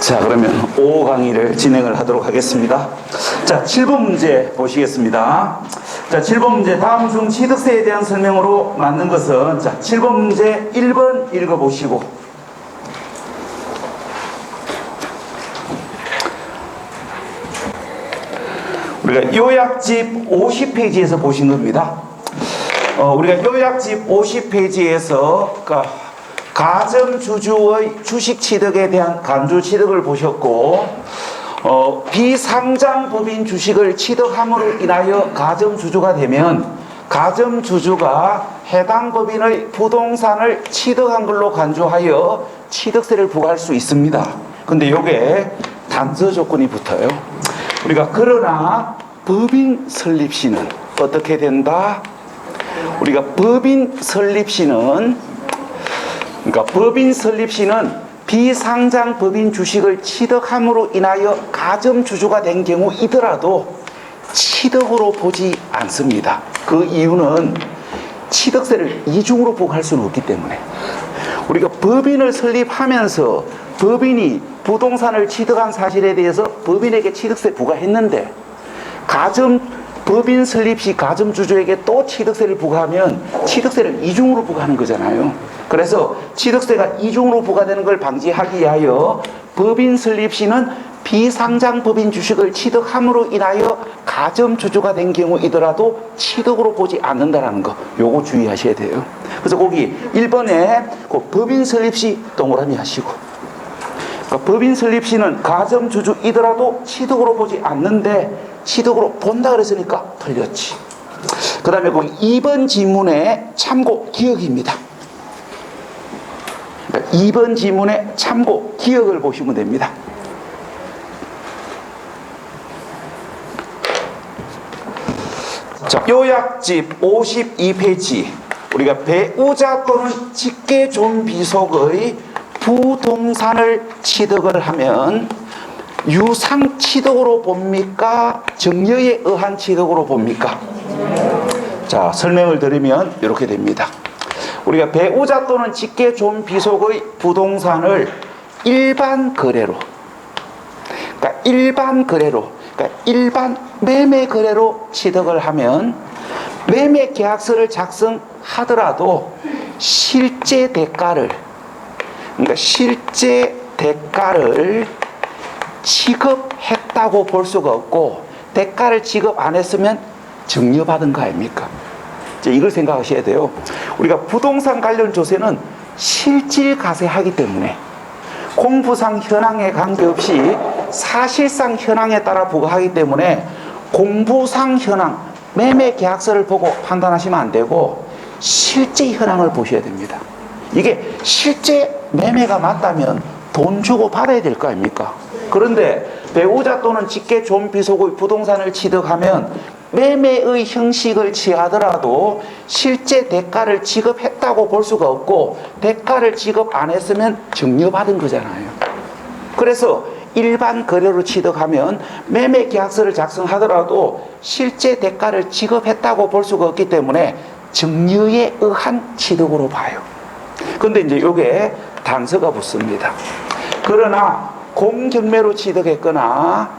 자, 그러면 5 강의를 진행을 하도록 하겠습니다. 자, 7번 문제 보시겠습니다. 자, 7번 문제 다음 중 취득세에 대한 설명으로 맞는 것은, 자, 7번 문제 1번 읽어보시고, 우리가 요약집 50페이지에서 보신 겁니다. 우리가 요약집 50페이지에서 가점주주의 주식 취득에 대한 간주 취득을 보셨고, 비상장법인 주식을 취득함으로 인하여 가점주주가 되면 가점주주가 해당 법인의 부동산을 취득한 걸로 간주하여 취득세를 부과할 수 있습니다. 근데 이게 단서 조건이 붙어요. 우리가 그러나 법인 설립 시는 어떻게 된다? 우리가 법인 설립 시는, 그러니까 법인 설립 시는 비상장 법인 주식을 취득함으로 인하여 가점주주가 된 경우이더라도 취득으로 보지 않습니다. 그 이유는 취득세를 이중으로 부과할 수는 없기 때문에, 우리가 법인을 설립하면서 법인이 부동산을 취득한 사실에 대해서 법인에게 취득세 부과했는데, 법인 설립 시 가점주주에게 또 취득세를 부과하면 취득세를 이중으로 부과하는 거잖아요. 그래서 취득세가 이중으로 부과되는 걸 방지하기 위하여 법인 설립 시는 비상장 법인 주식을 취득함으로 인하여 가점주주가 된 경우이더라도 취득으로 보지 않는다는 거, 요거 주의하셔야 돼요. 그래서 거기 1번에 그 법인 설립 시 동그라미 하시고, 그러니까 법인 설립 시는 가점주주이더라도 취득으로 보지 않는데 취득으로 본다 그랬으니까 틀렸지. 그 다음에 거기 2번 지문의 참고 기억입니다. 2번 지문의 참고 기억을 보시면 됩니다. 자, 요약집 52페이지, 우리가 배우자 또는 직계존비속의 부동산을 취득을 하면 유상 취득으로 봅니까? 정려에 의한 취득으로 봅니까? 자, 설명을 드리면 이렇게 됩니다. 우리가 배우자 또는 직계존비속의 부동산을 일반 거래로, 그러니까 일반 매매 거래로 취득을 하면 매매 계약서를 작성하더라도 실제 대가를 지급했다고 볼 수가 없고, 대가를 지급 안 했으면 증여받은 거 아닙니까? 이제 이걸 생각하셔야 돼요. 우리가 부동산 관련 조세는 실질과세하기 때문에 공부상 현황에 관계없이 사실상 현황에 따라 부과하기 때문에 공부상 현황, 매매 계약서를 보고 판단하시면 안 되고 실제 현황을 보셔야 됩니다. 이게 실제 매매가 맞다면 돈 주고 받아야 될 거 아닙니까? 그런데 배우자 또는 직계존비속의 부동산을 취득하면 매매의 형식을 취하더라도 실제 대가를 지급했다고 볼 수가 없고, 대가를 지급 안 했으면 증여받은 거잖아요. 그래서 일반 거래로 취득하면 매매 계약서를 작성하더라도 실제 대가를 지급했다고 볼 수가 없기 때문에 증여에 의한 취득으로 봐요. 근데 이제 요게 단서가 붙습니다. 그러나 공경매로 취득했거나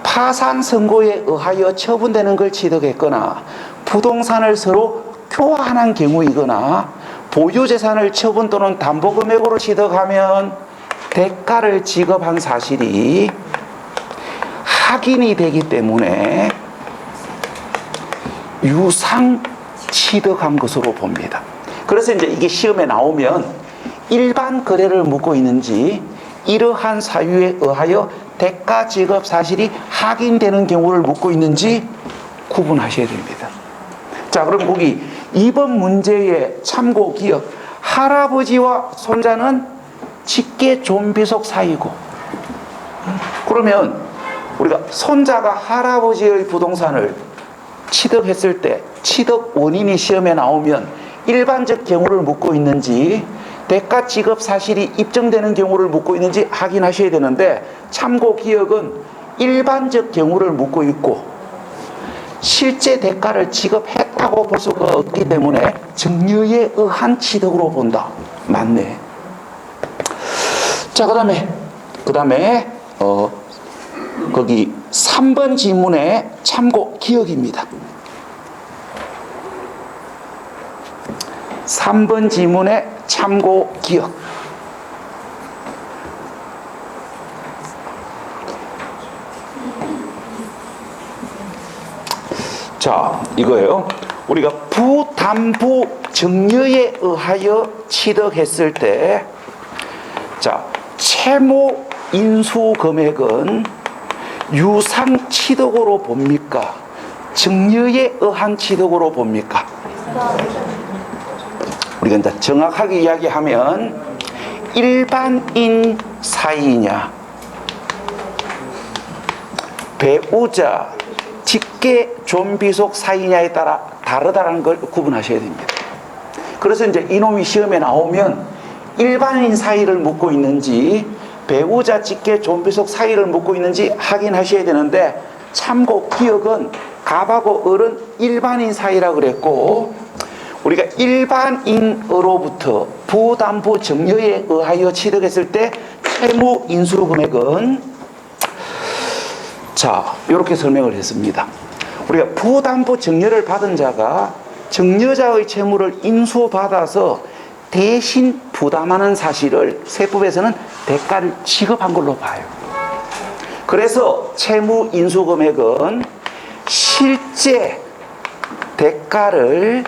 파산 선고에 의하여 처분되는 걸 취득했거나 부동산을 서로 교환한 경우이거나 보유재산을 처분 또는 담보금액으로 취득하면 대가를 지급한 사실이 확인이 되기 때문에 유상 취득한 것으로 봅니다. 그래서 이제 이게 시험에 나오면 일반 거래를 묻고 있는지 이러한 사유에 의하여 대가 지급 사실이 확인되는 경우를 묻고 있는지 구분하셔야 됩니다. 자, 그럼 거기 2번 문제의 참고 기억, 할아버지와 손자는 직계존비속 사이고, 그러면 우리가 손자가 할아버지의 부동산을 취득했을 때 취득 원인이 시험에 나오면 일반적 경우를 묻고 있는지 대가 지급 사실이 입증되는 경우를 묻고 있는지 확인하셔야 되는데, 참고 기억은 일반적 경우를 묻고 있고 실제 대가를 지급했다고 볼 수가 없기 때문에 증여에 의한 취득으로 본다. 맞네. 자, 그 다음에 그 다음에 거기 3번 지문의 참고 기억입니다. 3번 지문의 참고 기억. 자, 이거예요. 우리가 부담부 증여에 의하여 취득했을 때, 자, 채무 인수 금액은 유상 취득으로 봅니까? 증여에 의한 취득으로 봅니까? 우리가 이제 정확하게 이야기하면 일반인 사이냐, 배우자, 직계 존비속 사이냐에 따라 다르다는 걸 구분하셔야 됩니다. 그래서 이제 이놈이 시험에 나오면 일반인 사이를 묻고 있는지 배우자, 직계 존비속 사이를 묻고 있는지 확인하셔야 되는데, 참고 기억은 갑하고 을은 일반인 사이라 그랬고, 우리가 일반인으로부터 부담부 증여에 의하여 취득했을 때 채무 인수 금액은, 자, 이렇게 설명을 했습니다. 우리가 부담부 증여를 받은 자가 증여자의 채무를 인수받아서 대신 부담하는 사실을 세법에서는 대가를 지급한 걸로 봐요. 그래서 채무 인수 금액은 실제 대가를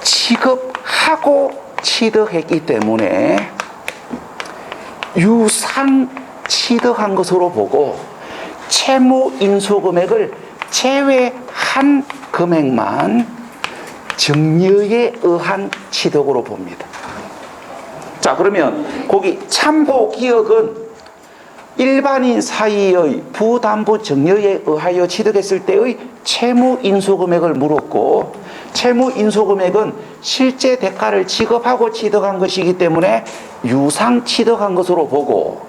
지급하고 취득했기 때문에 유상 취득한 것으로 보고, 채무 인수 금액을 제외한 금액만 증여에 의한 취득으로 봅니다. 자, 그러면 거기 참고 기억은 일반인 사이의 부담부 증여에 의하여 취득했을 때의 채무 인수 금액을 물었고, 채무 인수 금액은 실제 대가를 지급하고 취득한 것이기 때문에 유상 취득한 것으로 보고,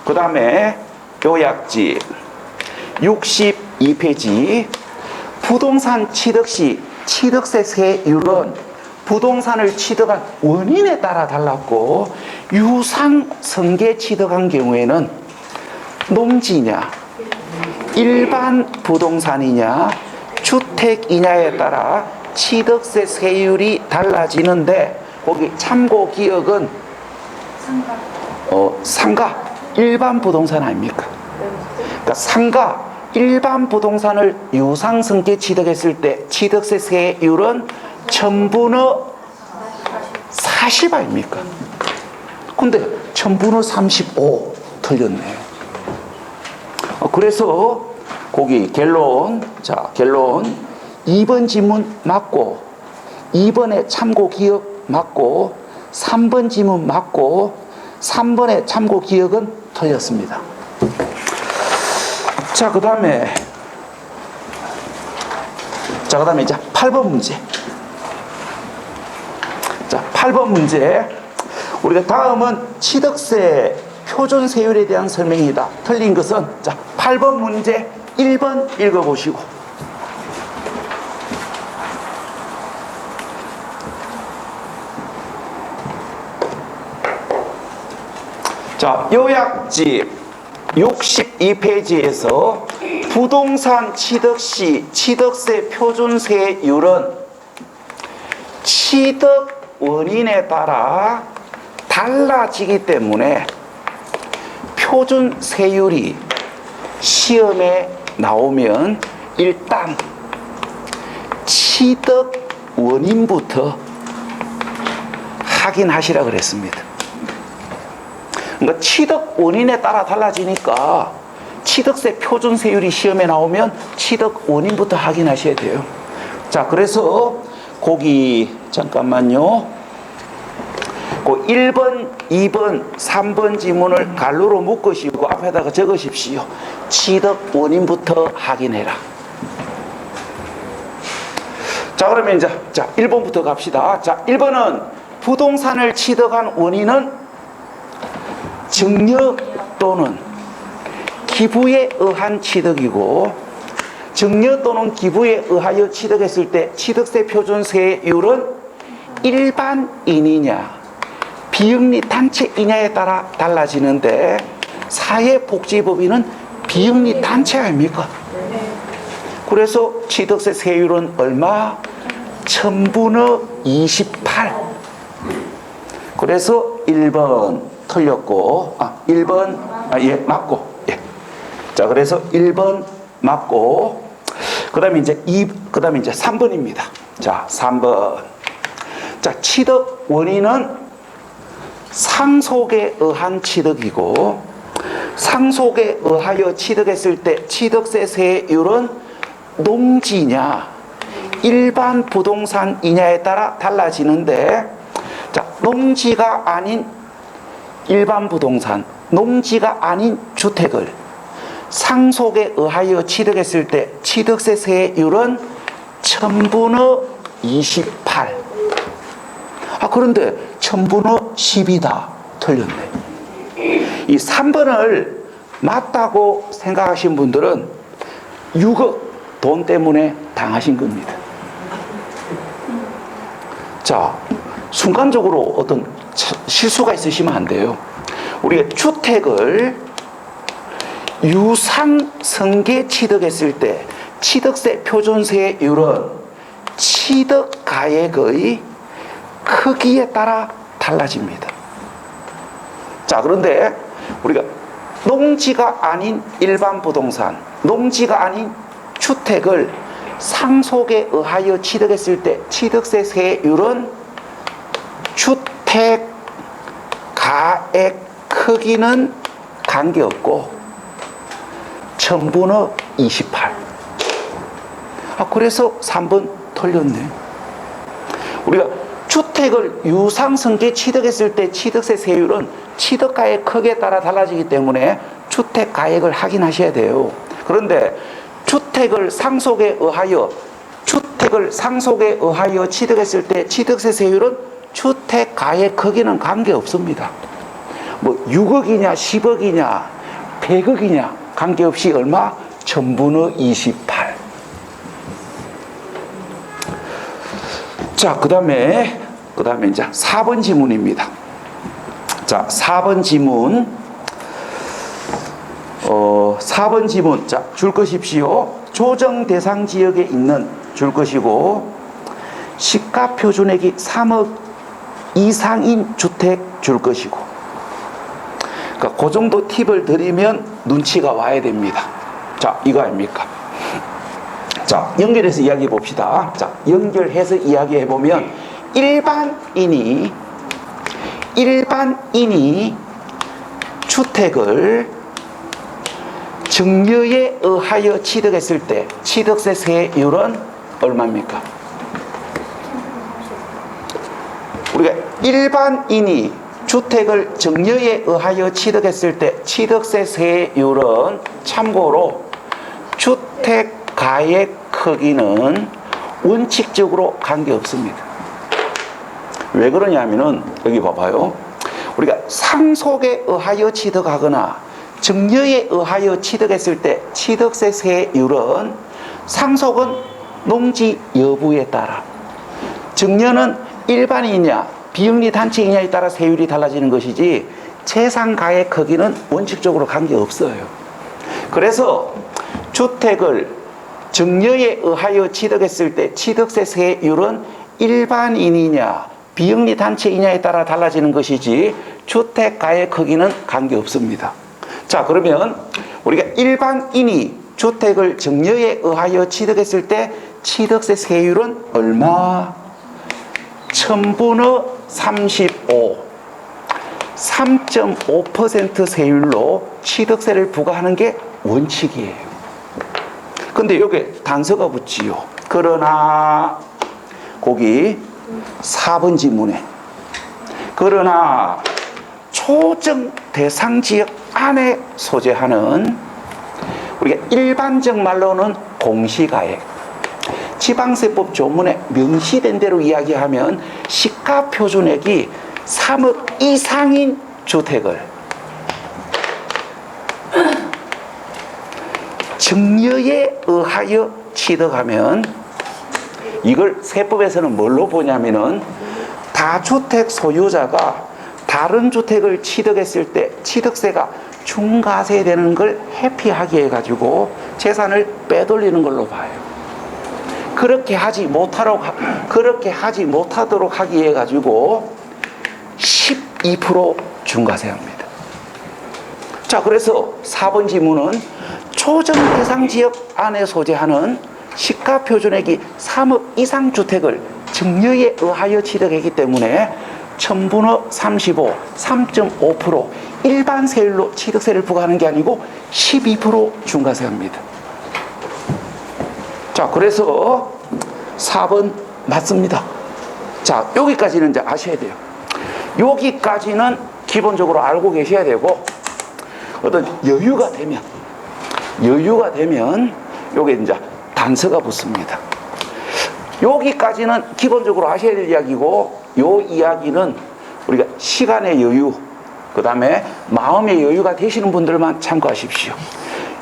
그 다음에 요약지 62페이지, 부동산 취득 시 취득세 세율은 부동산을 취득한 원인에 따라 달랐고, 유상 승계 취득한 경우에는 농지냐, 일반 부동산이냐, 주택이냐에 따라 취득세 세율이 달라지는데, 거기 참고 기억은 상가, 일반 부동산 아닙니까? 그러니까 상가, 일반 부동산을 유상 승계 취득했을 때 취득세 세율은 1000분의 40 아닙니까? 근데 1000분의 35 틀렸네요. 그래서 거기 결론, 자, 결론 2번 지문 맞고, 2번에 참고 기억 맞고, 3번 지문 맞고, 3번의 참고 기억은 틀렸습니다. 자, 그 다음에 이제 8번 문제. 자, 8번 문제. 우리가 다음은 취득세 표준세율에 대한 설명이다. 틀린 것은, 자, 8번 문제 1번 읽어보시고. 자, 요약지 62페이지에서 부동산 취득 시 취득세 표준세율은 취득 원인에 따라 달라지기 때문에 표준세율이 시험에 나오면 일단 취득 원인부터 확인하시라 그랬습니다. 그러니까 취득 원인에 따라 달라지니까 취득세 표준세율이 시험에 나오면 취득 원인부터 확인하셔야 돼요. 자, 그래서 거기 잠깐만요. 그 1번, 2번, 3번 지문을 갈로로 묶으시고 앞에다가 적으십시오. 취득 원인부터 확인해라. 자, 그러면 이제 1번부터 갑시다. 자, 1번은 부동산을 취득한 원인은 증여 또는 기부에 의한 취득이고, 증여 또는 기부에 의하여 취득했을 때 취득세 표준세율은 일반인이냐, 비영리 단체이냐에 따라 달라지는데 사회복지법인은 비영리 단체 아닙니까? 그래서 취득세 세율은 얼마? 1000분의 28. 그래서 1번 틀렸고, 1번, 예, 맞고, 예. 자, 그래서 1번 맞고, 그 다음에 이제 3번입니다. 자, 3번. 자, 취득 원인은 상속에 의한 취득이고, 상속에 의하여 취득했을 때 취득세 세율은 농지냐, 일반 부동산이냐에 따라 달라지는데, 자, 농지가 아닌 일반 부동산, 농지가 아닌 주택을 상속에 의하여 취득했을 때 취득세 세율은 1000분의 28. 그런데 1000분의 10이다. 틀렸네. 이 3번을 맞다고 생각하신 분들은 6억 돈 때문에 당하신 겁니다. 자, 순간적으로 어떤 실수가 있으시면 안 돼요. 우리가 주택을 유상승계 취득했을 때 취득세 표준세율은 취득가액의 크기에 따라 달라집니다. 자, 그런데 우리가 농지가 아닌 일반 부동산, 농지가 아닌 주택을 상속에 의하여 취득했을 때 취득세 세율은 주택 가액 크기는 관계없고 1000분의 28. 그래서 3번 틀렸네. 우리가 주택을 유상승계 취득했을 때 취득세 세율은 취득가액 크기에 따라 달라지기 때문에 주택 가액을 확인하셔야 돼요. 그런데 주택을 상속에 의하여 취득했을 때 취득세 세율은 주택 가액 크기는 관계없습니다. 뭐 6억이냐 10억이냐 100억이냐 관계없이 얼마? 1000분의 28. 자, 그 다음에 이제 4번 지문입니다. 자, 4번 지문. 4번 지문. 자, 줄 것입시오. 조정 대상 지역에 있는 줄 것이고, 시가 표준액이 3억 이상인 주택 줄 것이고. 그러니까 그 정도 팁을 드리면 눈치가 와야 됩니다. 자, 이거 아닙니까? 자, 연결해서 이야기해 봅시다. 자, 연결해서 이야기해 보면 일반인이 주택을 증여에 의하여 취득했을 때 취득세 세율은 얼마입니까? 우리가 일반인이 주택을 증여에 의하여 취득했을 때 취득세 세율은 참고로 주택 가액 크기는 원칙적으로 관계없습니다. 왜 그러냐면은 여기 봐봐요. 우리가 상속에 의하여 취득하거나 증여에 의하여 취득했을 때 취득세 세율은 상속은 농지 여부에 따라, 증여는 일반이냐 비영리 단체이냐에 따라 세율이 달라지는 것이지 재산 가액 크기는 원칙적으로 관계없어요. 그래서 주택을 증여에 의하여 취득했을 때 취득세 세율은 일반인이냐 비영리 단체이냐에 따라 달라지는 것이지 주택 가액 크기는 관계없습니다. 자, 그러면 우리가 일반인이 주택을 증여에 의하여 취득했을 때 취득세 세율은 얼마? 1000분의 35, 3.5% 세율로 취득세를 부과하는 게 원칙이에요. 근데 여기에 단서가 붙지요. 그러나 거기 4번 지문에 그러나 조정 대상 지역 안에 소재하는 우리가 일반적 말로는 공시가액, 지방세법 조문에 명시된 대로 이야기하면 시가 표준액이 3억 이상인 주택을 증여에 의하여 취득하면 이걸 세법에서는 뭘로 보냐면은 다주택 소유자가 다른 주택을 취득했을 때 취득세가 중과세되는 걸 회피하기 위해 가지고 재산을 빼돌리는 걸로 봐요. 그렇게 하지 못하도록 하기 위해 가지고 12% 중과세합니다. 자, 그래서 4번 지문은 초정 대상 지역 안에 소재하는 시가 표준액이 3억 이상 주택을 증여에 의하여 취득했기 때문에 첨부너 35, 3.5% 일반 세율로 취득세를 부과하는 게 아니고 12% 중과세합니다. 자, 그래서 4번 맞습니다. 자, 여기까지는 이제 아셔야 돼요. 여기까지는 기본적으로 알고 계셔야 되고, 어떤 여유가 되면 요게 이제 단서가 붙습니다. 여기까지는 기본적으로 아셔야 될 이야기고, 요 이야기는 우리가 시간의 여유, 그 다음에 마음의 여유가 되시는 분들만 참고하십시오.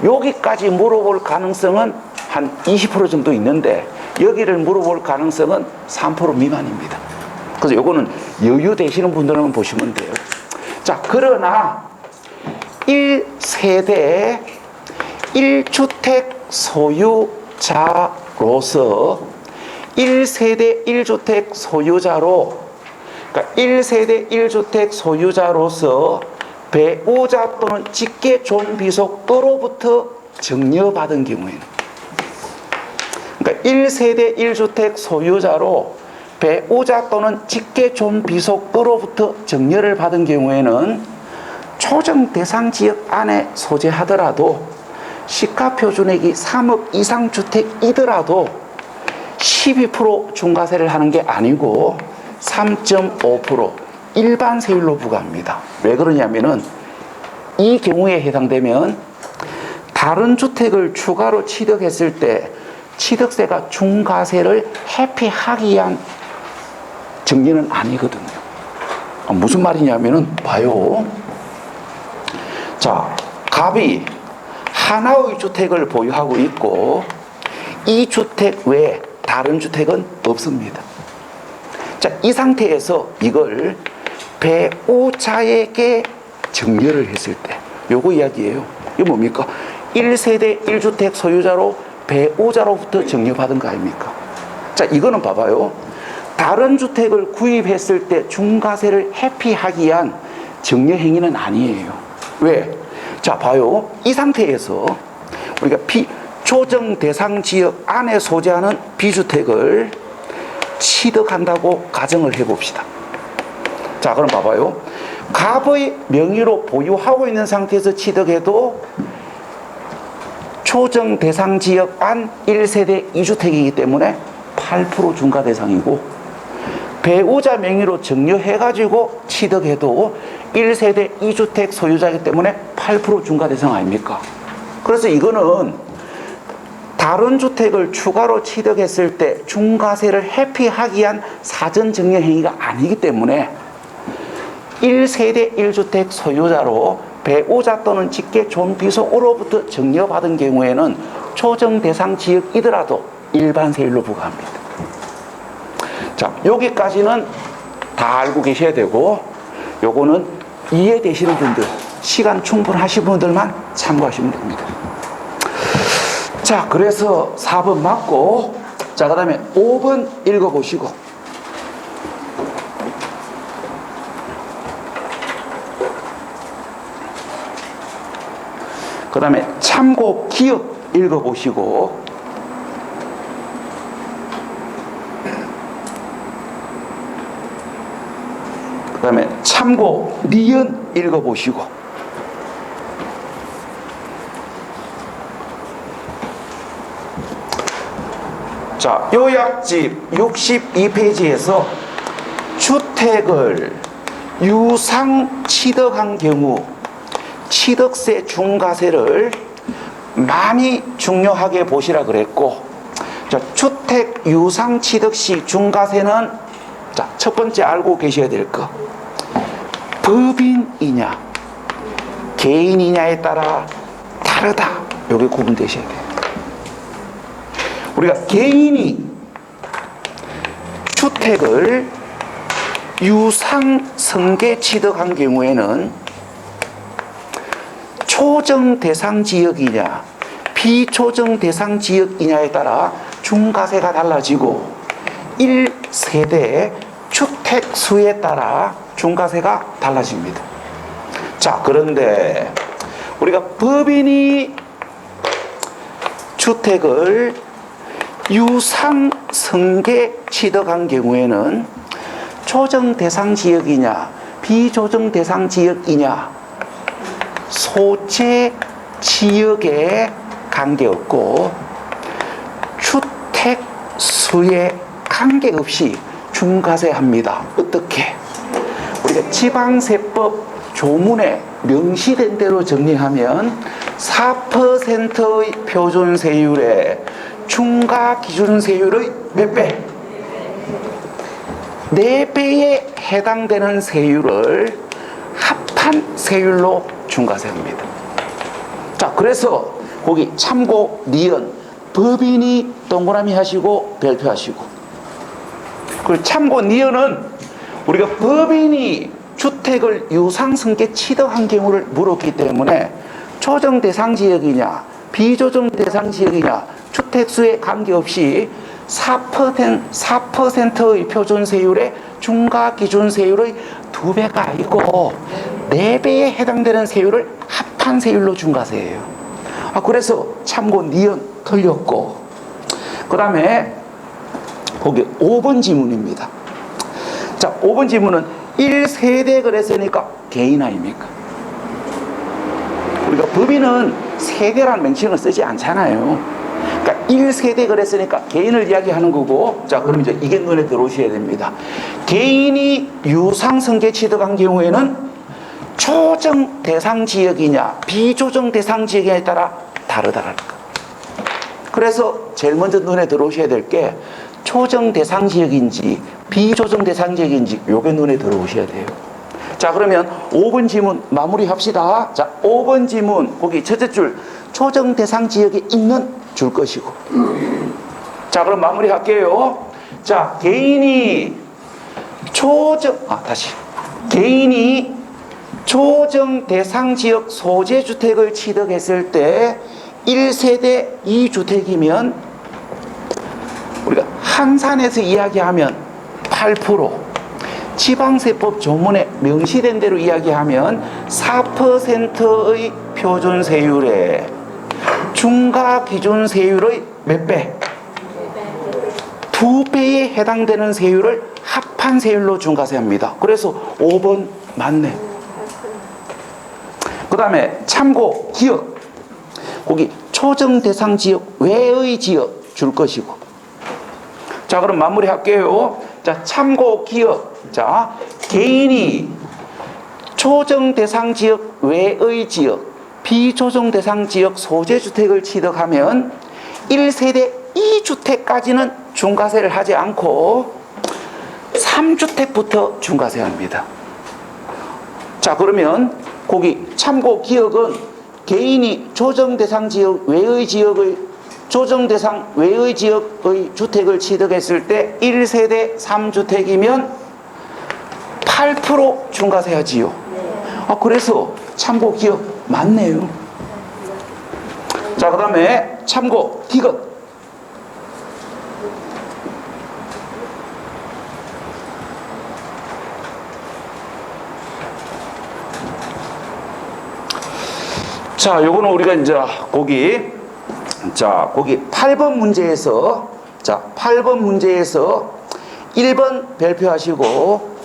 여기까지 물어볼 가능성은 한 20% 정도 있는데, 여기를 물어볼 가능성은 3% 미만입니다. 그래서 요거는 여유 되시는 분들만 보시면 돼요. 자, 그러나 1세대 1주택 소유자로서 1세대 1주택 소유자로, 그러니까 1세대 1주택 소유자로서 배우자 또는 직계 존비속으로부터 증여받은 경우에는, 그러니까 1세대 1주택 소유자로 배우자 또는 직계 존비속으로부터 증여를 받은 경우에는 초정 대상 지역 안에 소재하더라도 시가 표준액이 3억 이상 주택이더라도 12% 중과세를 하는 게 아니고 3.5% 일반 세율로 부과합니다. 왜 그러냐면은 이 경우에 해당되면 다른 주택을 추가로 취득했을 때 취득세가 중과세를 회피하기 위한 증여는 아니거든요. 무슨 말이냐면은 봐요. 자, 갑이 하나의 주택을 보유하고 있고 이 주택 외에 다른 주택은 없습니다. 자, 이 상태에서 이걸 배우자에게 증여를 했을 때 요거 이야기예요. 이거 뭡니까? 1세대 1주택 소유자로 배우자로부터 증여받은 거 아닙니까? 자, 이거는 봐봐요. 다른 주택을 구입했을 때 중과세를 회피하기 위한 증여 행위는 아니에요. 왜? 자, 봐요. 이 상태에서 우리가 초정 대상 지역 안에 소재하는 비주택을 취득한다고 가정을 해봅시다. 자, 그럼 봐봐요. 갑의 명의로 보유하고 있는 상태에서 취득해도 초정 대상 지역 안 1세대 2주택이기 때문에 8% 중과 대상이고, 배우자 명의로 증여해가지고 취득해도 1세대 2주택 소유자이기 때문에 8% 중과 대상 아닙니까? 그래서 이거는 다른 주택을 추가로 취득했을 때 중과세를 회피하기 위한 사전 증여 행위가 아니기 때문에 1세대 1주택 소유자로 배우자 또는 직계 존비속으로부터 증여받은 경우에는 초정 대상 지역이더라도 일반 세율로 부과합니다. 자, 여기까지는 다 알고 계셔야 되고, 요거는 이해되시는 분들, 시간 충분하신 분들만 참고하시면 됩니다. 자, 그래서 4번 맞고, 자, 그 다음에 5번 읽어보시고, 그 다음에 참고 기억 읽어보시고, 그 다음에 참고 니은 읽어보시고, 자, 요약집 62페이지에서 주택을 유상 취득한 경우 취득세 중과세를 많이 중요하게 보시라 그랬고, 자, 주택 유상 취득 시 중과세는, 자, 첫 번째 알고 계셔야 될 거, 법인이냐 개인이냐에 따라 다르다. 요게 구분되셔야 돼요. 우리가 개인이 주택을 유상승계 취득한 경우에는 초정 대상 지역이냐 비초정 대상 지역이냐에 따라 중과세가 달라지고 1세대 주택수에 따라 중과세가 달라집니다. 자, 그런데 우리가 법인이 주택을 유상승계 취득한 경우에는 초정 대상 지역이냐 비초정 대상 지역이냐 소재 지역에 관계없고 주택 수에 관계없이 중과세합니다. 어떻게? 우리가 지방세법 조문에 명시된 대로 정리하면 4%의 표준세율에 중과기준세율의 몇 배? 4배에 해당되는 세율을 합한 세율로 중과세합니다. 자, 그래서 거기 참고 니은 법인이 동그라미 하시고 별표하시고, 그리고 참고 니은은 우리가 법인이 주택을 유상승계 취득한 경우를 물었기 때문에 초정 대상 지역이냐 비조정 대상 지역이냐 주택수에 관계없이 4%의 표준세율에 중과기준세율의 2배가 아니고 4배에 해당되는 세율을 합한 세율로 중과세해요. 그래서 참고 니은 틀렸고, 그 다음에 거기 5번 지문입니다. 자, 5번 지문은 1세대 그랬으니까 개인 아닙니까? 우리가 법인은 세대라는 명칭을 쓰지 않잖아요. 그러니까 1세대 그랬으니까 개인을 이야기하는 거고, 자, 그럼 이제 이게 눈에 들어오셔야 됩니다. 개인이 유상승계 취득한 경우에는 초정 대상 지역이냐 비조정 대상 지역에 따라 다르다라는 거. 그래서 제일 먼저 눈에 들어오셔야 될 게 초정 대상 지역인지 비조정 대상 지역인지 요게 눈에 들어오셔야 돼요. 자, 그러면 5번 지문 마무리 합시다. 자, 5번 지문 거기 첫째 줄 초정 대상 지역에 있는 줄 것이고, 자, 그럼 마무리 할게요. 자, 개인이 초정 대상 지역 소재 주택을 취득했을 때 1세대 2주택이면 우리가 한산에서 이야기하면 8%, 지방세법 조문에 명시된 대로 이야기하면 4%의 표준세율에 중과기준세율의 몇 배? 2배에 해당되는 세율을 합한 세율로 중과세합니다. 그래서 5번 맞네. 그 다음에 참고 기억, 거기 초정 대상 지역 외의 지역 줄 것이고, 자, 그럼 마무리 할게요. 자, 참고 기억. 자, 개인이 초정 대상 지역 외의 지역 비초정 대상 지역 소재주택을 취득하면 1세대 2주택까지는 중과세를 하지 않고 3주택부터 중과세합니다. 자, 그러면 거기 참고 기억은 개인이 초정 대상 지역 외의 지역의 주택을 취득했을 때 1세대 3주택이면 8% 중과세하지요. 그래서 참고 기억 맞네요. 자, 그 다음에 참고 디귿. 자, 요거는 우리가 이제 거기 8번 문제에서 1번 발표하시고,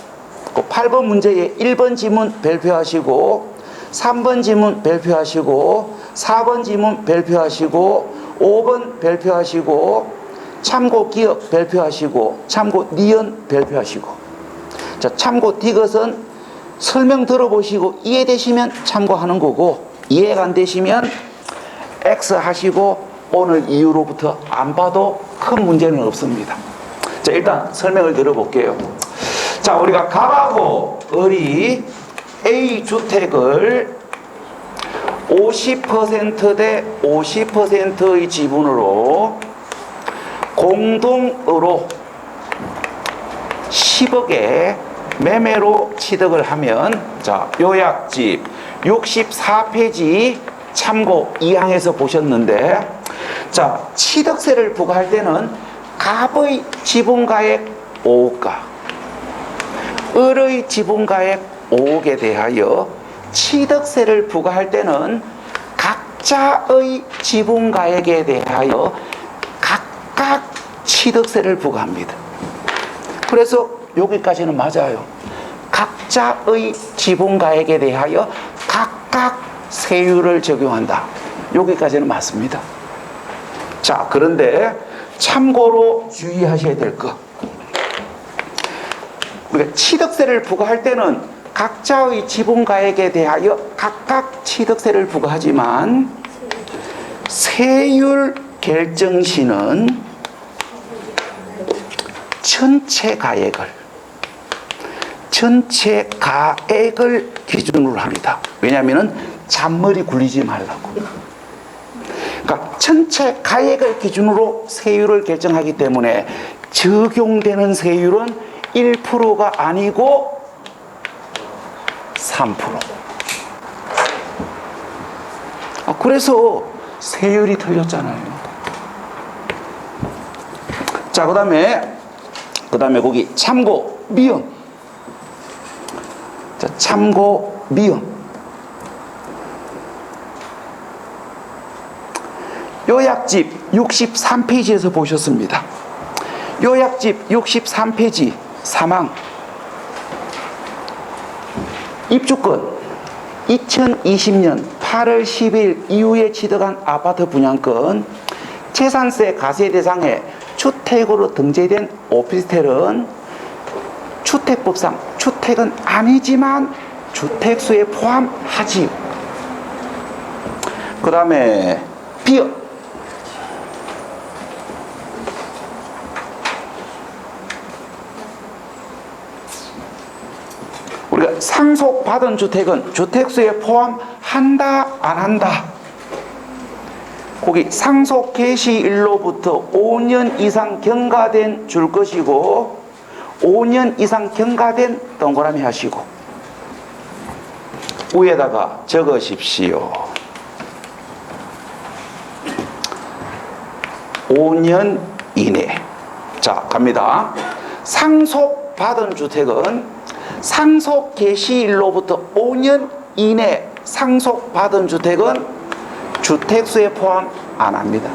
8번 문제에 1번 지문 발표하시고, 3번 지문 발표하시고, 4번 지문 발표하시고, 5번 발표하시고, 참고 기억 발표하시고, 참고 니은 발표하시고. 자, 참고 디귿은 설명 들어보시고 이해되시면 참고하는 거고, 이해가 안 되시면 X 하시고 오늘 이후로부터 안 봐도 큰 문제는 없습니다. 자, 일단 설명을 들어볼게요. 자, 우리가 갑하고 을이 A 주택을 50%대 50%의 지분으로 공동으로 10억에 매매로 취득을 하면, 자, 요약집 64페이지 참고 2항에서 보셨는데, 자, 취득세를 부과할 때는 갑의 지분가액 5억과 을의 지분가액 5억에 대하여 취득세를 부과할 때는 각자의 지분가액에 대하여 각각 취득세를 부과합니다. 그래서 여기까지는 맞아요. 각자의 지분가액에 대하여 각각 세율을 적용한다. 여기까지는 맞습니다. 자, 그런데 참고로 주의하셔야 될 것. 우리가 취득세를 부과할 때는 각자의 지분가액에 대하여 각각 취득세를 부과하지만 세율 결정 시는 전체 가액을 기준으로 합니다. 왜냐하면 잔머리 굴리지 말라고. 그러니까 전체 가액을 기준으로 세율을 결정하기 때문에 적용되는 세율은 1%가 아니고 3%. 그래서 세율이 틀렸잖아요. 자, 그 다음에 거기 참고 미음. 자, 참고 미음. 요약집 63페이지에서 보셨습니다. 요약집 63페이지 3항. 입주권 2020년 8월 10일 이후에 취득한 아파트 분양권 재산세 과세 대상에 주택으로 등재된 오피스텔은 주택법상 주택은 아니지만 주택수에 포함하지요. 그 다음에 비어. 우리가 상속받은 주택은 주택수에 포함한다, 안 한다? 거기 상속 개시일로부터 5년 이상 경과된 줄 것이고 5년 이상 경과된 동그라미 하시고 위에다가 적으십시오. 5년 이내. 자, 갑니다. 상속받은 주택은 상속 개시일로부터 5년 이내 상속받은 주택은 주택수에 포함 안 합니다.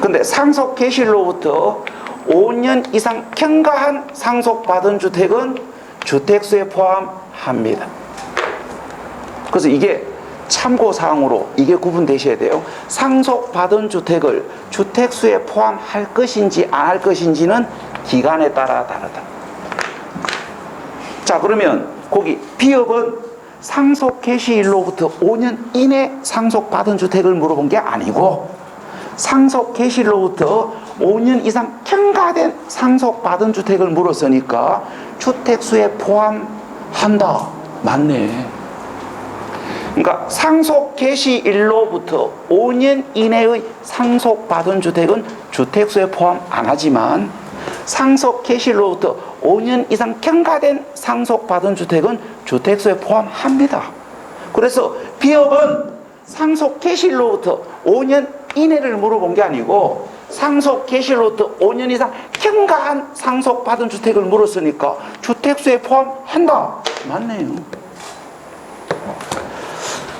근데 상속 개시일로부터 5년 이상 경과한 상속받은 주택은 주택수에 포함합니다. 그래서 이게 참고사항으로 이게 구분되셔야 돼요. 상속받은 주택을 주택수에 포함할 것인지 안 할 것인지는 기간에 따라 다르다. 자, 그러면 거기 비업은 상속 개시일로부터 5년 이내 상속받은 주택을 물어본 게 아니고 상속 개시일로부터 5년 이상 경과된 상속받은 주택을 물었으니까 주택수에 포함한다. 맞네. 그러니까 상속 개시일로부터 5년 이내의 상속받은 주택은 주택수에 포함 안 하지만 상속 개시일로부터 5년 이상 경과된 상속받은 주택은 주택수에 포함합니다. 그래서 비업은 상속 개시일로부터 5년 이내를 물어본 게 아니고 상속 개시일로부터 5년 이상 경과한 상속받은 주택을 물었으니까 주택수에 포함한다. 맞네요.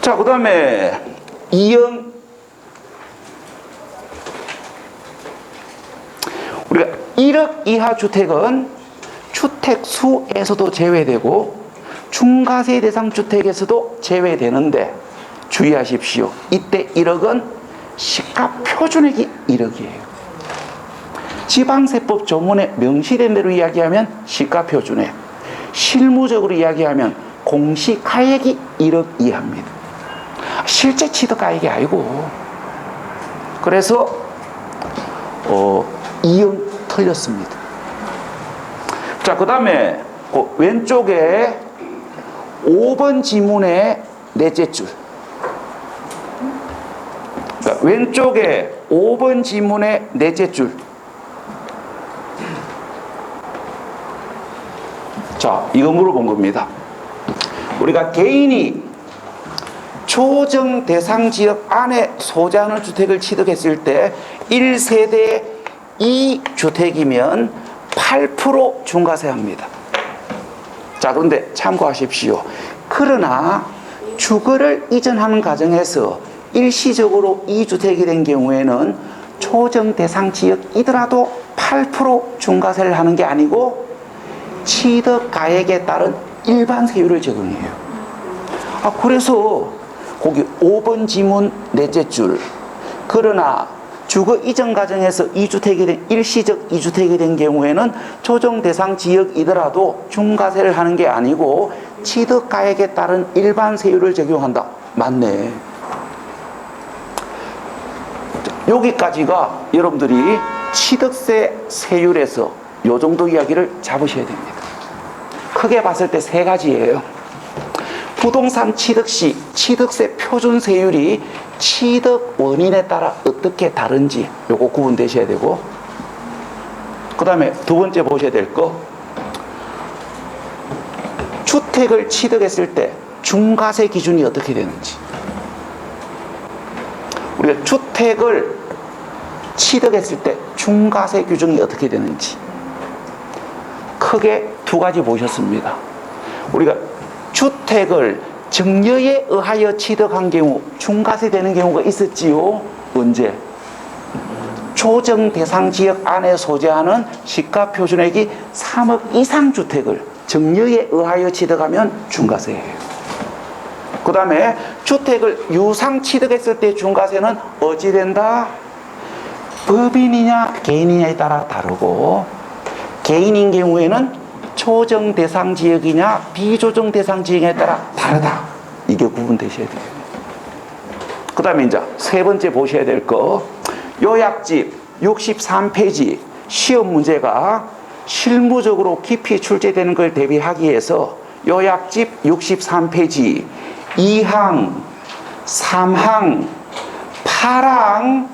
자, 그 다음에 2형. 우리가 1억 이하 주택은 주택수에서도 제외되고 중과세 대상 주택에서도 제외되는데 주의하십시오. 이때 1억은 시가 표준액이 1억이에요. 지방세법 조문에 명시된 대로 이야기하면 시가 표준액, 실무적으로 이야기하면 공시가액이 1억 이하입니다. 실제 취득가액이 아니고. 그래서 2형 틀렸습니다. 자, 그 다음에 왼쪽에 5번 지문의 넷째 줄. 그러니까 왼쪽에 5번 지문의 넷째 줄. 자, 이거 물어본 겁니다. 우리가 개인이 조정 대상 지역 안에 소재하는 주택을 취득했을 때 1세대 2주택이면 8% 중과세 합니다. 자, 그런데 참고하십시오. 그러나 주거를 이전하는 과정에서 일시적으로 2주택이 된 경우에는 조정 대상 지역이더라도 8% 중과세를 하는 게 아니고 취득 가액에 따른 일반 세율을 적용해요. 그래서 거기 5번 지문 넷째 줄, 그러나 주거 이전 과정에서 2주택이 된 일시적 2주택이 된 경우에는 조정 대상 지역이더라도 중과세를 하는 게 아니고 취득 가액에 따른 일반 세율을 적용한다. 맞네. 여기까지가 여러분들이 취득세 세율에서 요 정도 이야기를 잡으셔야 됩니다. 크게 봤을 때 세 가지예요. 부동산 취득 시 취득세 표준 세율이 취득 원인에 따라 어떻게 다른지 요거 구분되셔야 되고, 그 다음에 두 번째 보셔야 될 거, 주택을 취득했을 때 중과세 기준이 어떻게 되는지. 우리가 주택을 취득했을 때 중과세 규정이 어떻게 되는지 크게 두 가지 보셨습니다. 우리가 주택을 증여에 의하여 취득한 경우 중과세 되는 경우가 있었지요. 언제? 조정 대상 지역 안에 소재하는 시가 표준액이 3억 이상 주택을 증여에 의하여 취득하면 중과세예요. 그 다음에 주택을 유상 취득했을 때 중과세는 어찌 된다? 법인이냐 개인이냐에 따라 다르고, 개인인 경우에는 조정 대상 지역이냐 비조정 대상 지역에 따라 다르다. 이게 구분되셔야 돼요. 그 다음에 이제 세 번째 보셔야 될 거, 요약집 63페이지 시험 문제가 실무적으로 깊이 출제되는 걸 대비하기 위해서 요약집 63페이지 2항, 3항, 8항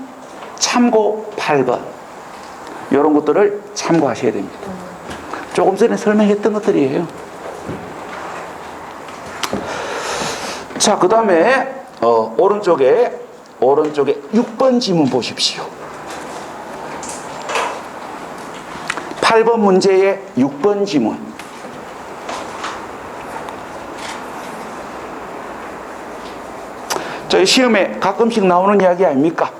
참고 8번 이런 것들을 참고하셔야 됩니다. 조금 전에 설명했던 것들이에요. 자, 그 다음에 오른쪽에 6번 지문 보십시오. 8번 문제의 6번 지문. 저희 시험에 가끔씩 나오는 이야기 아닙니까?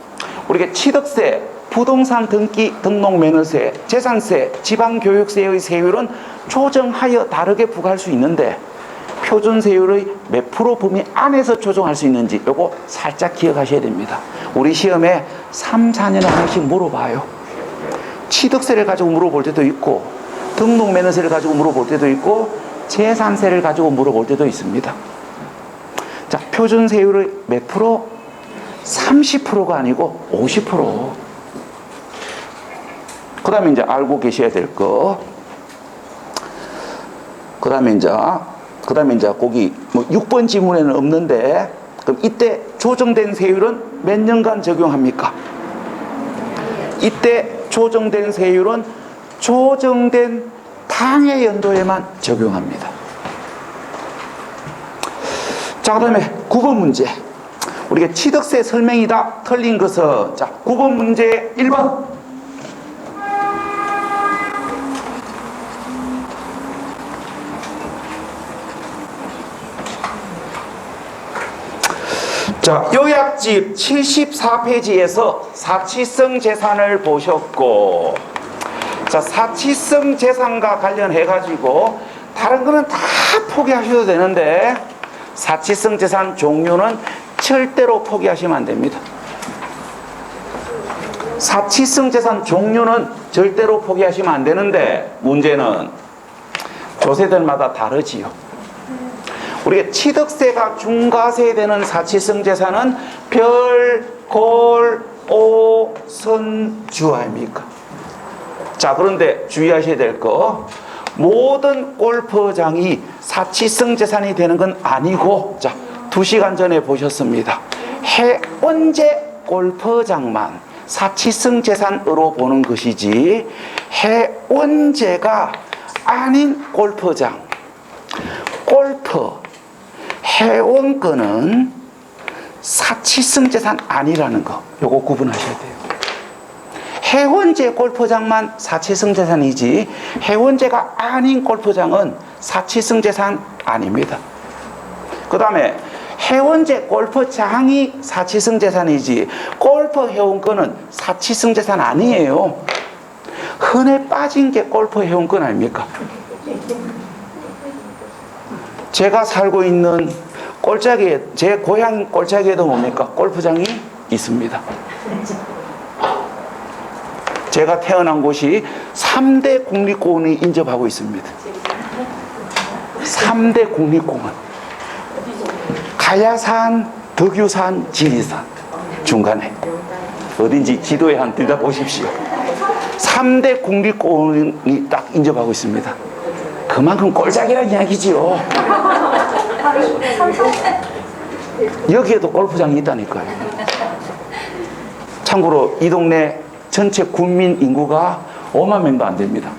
우리가 취득세, 부동산 등록 면허세, 재산세, 지방교육세의 세율은 조정하여 다르게 부과할 수 있는데 표준 세율의 몇 프로 범위 안에서 조정할 수 있는지 요거 살짝 기억하셔야 됩니다. 우리 시험에 3, 4년에 하나씩 물어봐요. 취득세를 가지고 물어볼 때도 있고, 등록 면허세를 가지고 물어볼 때도 있고, 재산세를 가지고 물어볼 때도 있습니다. 자, 표준 세율의 몇 프로? 30%가 아니고 50%. 그 다음에 이제 알고 계셔야 될 거. 그 다음에 이제 거기 뭐 6번 지문에는 없는데, 그럼 이때 조정된 세율은 몇 년간 적용합니까? 이때 조정된 세율은 조정된 당해 연도에만 적용합니다. 자, 그 다음에 9번 문제. 우리가 취득세 설명이다 틀린 것은, 자, 9번 문제 1번. 자, 요약집 74페이지에서 사치성 재산을 보셨고, 자, 사치성 재산과 관련해 가지고 다른 거는 다 포기하셔도 되는데 사치성 재산 종류는 절대로 포기하시면 안 됩니다. 사치성 재산 종류는 절대로 포기하시면 안 되는데 문제는 조세들마다 다르지요. 우리가 취득세가 중과세되는 사치성 재산은 별, 골, 오, 선, 주 아닙니까? 자, 그런데 주의하셔야 될 거, 모든 골프장이 사치성 재산이 되는 건 아니고, 자, 2시간 전에 보셨습니다. 해원제 골프장만 사치성 재산으로 보는 것이지, 해원제가 아닌 골프장, 골프 회원권은 사치성 재산 아니라는 거, 요거 구분하셔야 돼요. 회원제 골프장만 사치성 재산이지 회원제가 아닌 골프장은 사치성 재산 아닙니다. 그 다음에 회원제 골프장이 사치성 재산이지 골프 회원권은 사치성 재산 아니에요. 흔해 빠진 게 골프 회원권 아닙니까? 제가 살고 있는 꼴짝이에, 제 고향 꼴짝이에도 뭡니까? 골프장이 있습니다. 제가 태어난 곳이 3대 국립공원이 인접하고 있습니다. 3대 국립공원. 가야산, 덕유산, 지리산. 중간에. 어딘지 지도에 한 들여다보십시오. 3대 국립공원이 딱 인접하고 있습니다. 그만큼 꼴짝이란 이야기지요. 여기에도 골프장이 있다니까요. 참고로 이 동네 전체 국민 인구가 5만 명도 안 됩니다.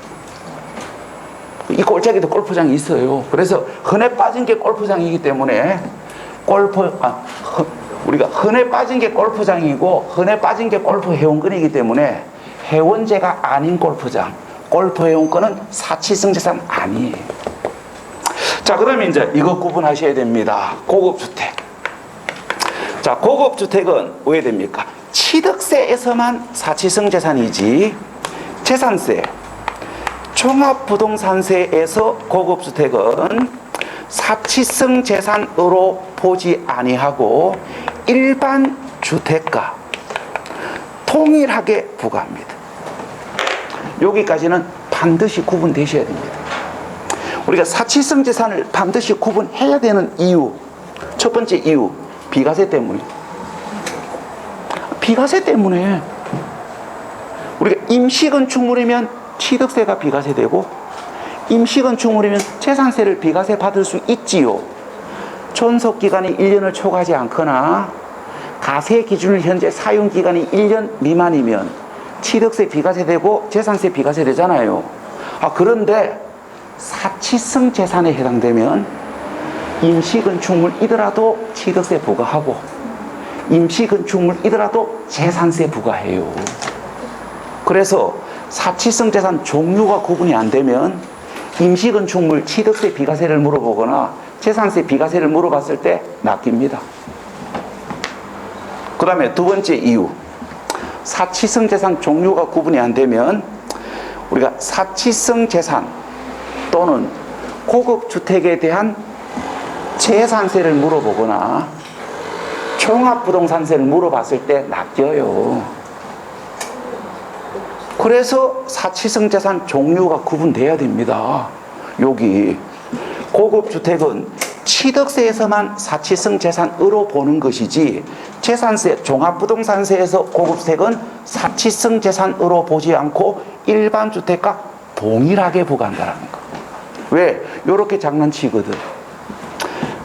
이 꼴짝이도 골프장이 있어요. 그래서 흔해 빠진 게 골프장이기 때문에 우리가 흔해 빠진 게 골프장이고 흔해 빠진 게 골프 회원권이기 때문에 회원제가 아닌 골프장, 골프 회원권은 사치성 재산 아니에요. 자, 그러면 이제 이거 구분하셔야 됩니다. 고급주택. 자, 고급주택은 왜 됩니까? 취득세에서만 사치성 재산이지 재산세, 종합부동산세에서 고급주택은 사치성 재산으로 보지 아니하고 일반 주택과 통일하게 부과합니다. 여기까지는 반드시 구분되셔야 됩니다. 우리가 사치성 재산을 반드시 구분해야 되는 이유, 첫 번째 이유, 비과세 때문에. 비과세 때문에 우리가 임시건축물이면 취득세가 비과세되고 임시건축물이면 재산세를 비과세 받을 수 있지요. 존속기간이 1년을 초과하지 않거나 가세 기준을 현재 사용기간이 1년 미만이면 취득세 비과세되고 재산세 비과세되잖아요. 그런데 사치성 재산에 해당되면 임시건축물이더라도 취득세 부과하고 임시건축물이더라도 재산세 부과해요. 그래서 사치성 재산 종류가 구분이 안 되면 임시건축물 취득세 비과세를 물어보거나 재산세 비과세를 물어봤을 때 낚입니다. 그 다음에 두 번째 이유, 사치성 재산 종류가 구분이 안 되면 우리가 사치성 재산 또는 고급주택에 대한 재산세를 물어보거나 종합부동산세를 물어봤을 때 낚여요. 그래서 사치성 재산 종류가 구분돼야 됩니다. 여기 고급주택은 취득세에서만 사치성 재산으로 보는 것이지 재산세, 종합부동산세에서 고급주택은 사치성 재산으로 보지 않고 일반 주택과 동일하게 부과한다는 거. 왜? 이렇게 장난치거든.